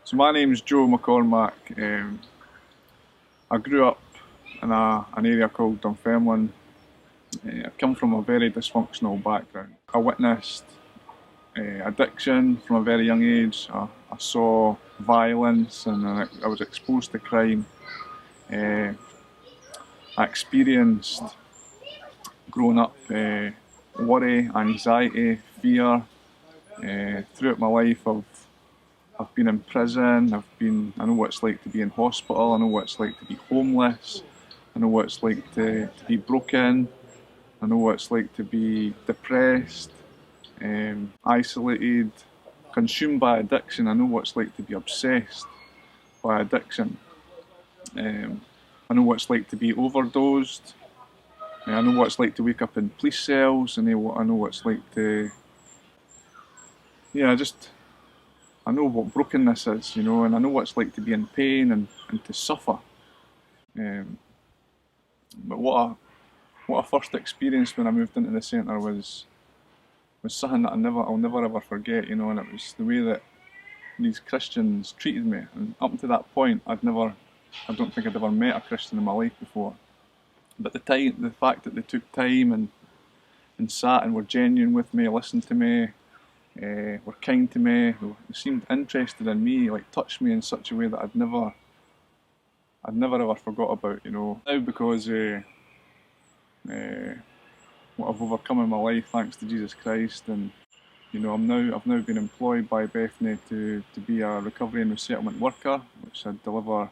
So my name's Joe McCormack. I grew up in an area called Dunfermline. I come from a very dysfunctional background. I witnessed addiction from a very young age. I saw violence and I was exposed to crime. I experienced growing up worry, anxiety, fear. Throughout my life I've been in prison, I know what it's like to be in hospital, I know what it's like to be homeless, I know what it's like to be broken, I know what it's like to be depressed, isolated, consumed by addiction. I know what it's like to be obsessed by addiction. I know what it's like to be overdosed. I know what it's like to wake up in police cells, and I know what it's like to, I know what brokenness is, and I know what it's like to be in pain and to suffer. But what I first experienced when I moved into the centre was something that I'll never ever forget, and it was the way that these Christians treated me. And up to that point, I don't think I'd ever met a Christian in my life before. But the fact that they took time and sat and were genuine with me, listened to me, were kind to me, they seemed interested in me, like touched me in such a way that I'd never ever forgot about, Now because what I've overcome in my life, thanks to Jesus Christ, and I've now been employed by Bethany to be a recovery and resettlement worker, which I deliver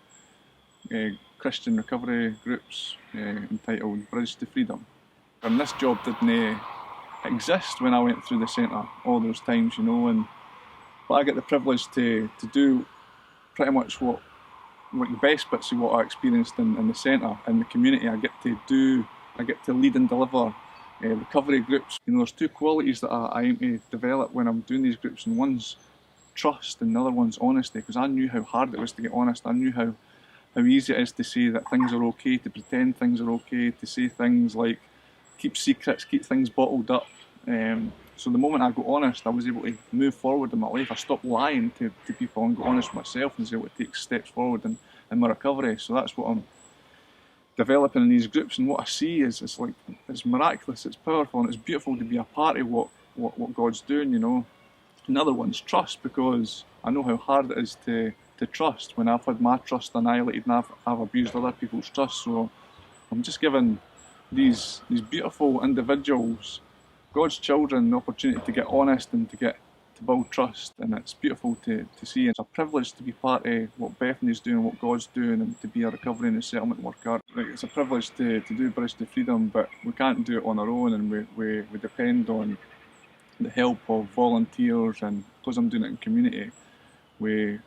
Christian recovery groups entitled Bridge to Freedom. And this job didn't exist when I went through the centre all those times, but I get the privilege to do pretty much what the best bits of what I experienced in the centre, in the community. I get to lead and deliver recovery groups. There's two qualities that I aim to develop when I'm doing these groups, and one's trust and the other one's honesty, because I knew how hard it was to get honest. I knew how easy it is to say that things are okay, to pretend things are okay, to say things like keep secrets, keep things bottled up. So the moment I got honest, I was able to move forward in my life. I stopped lying to people and got honest with myself and was able to take steps forward in my recovery. So that's what I'm developing in these groups, and what I see is it's miraculous, it's powerful, and it's beautiful to be a part of what God's doing, Another one's trust, because I know how hard it is to trust when I've had my trust annihilated and I've abused other people's trust. So I'm just giving these beautiful individuals, God's children, the opportunity to get honest and to build trust, and it's beautiful to see. It's a privilege to be part of what Bethany's doing, what God's doing, and to be a recovery and resettlement worker. It's a privilege to do Bridge to Freedom, but we can't do it on our own, and we depend on the help of volunteers, and because I'm doing it in community, we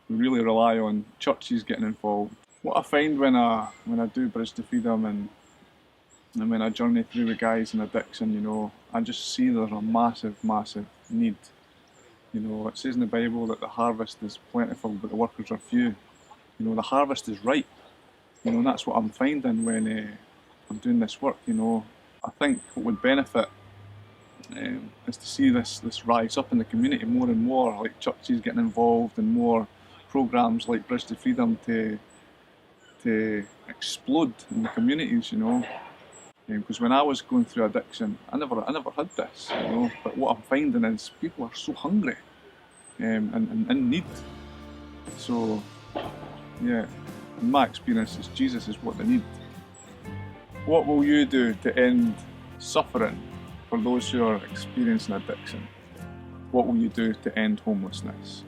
really rely on churches getting involved. What I find when I do Bridge to Freedom and when I journey through with guys in addiction, I just see there's a massive need. It says in the Bible that the harvest is plentiful, but the workers are few. The harvest is ripe. And that's what I'm finding when I'm doing this work. I think what would benefit is to see this rise up in the community more and more, like churches getting involved and more programs like Bridge to Freedom to explode in the communities. Because when I was going through addiction, I never had this, But what I'm finding is people are so hungry and in need. So, yeah, in my experience, Jesus is what they need. What will you do to end suffering for those who are experiencing addiction? What will you do to end homelessness?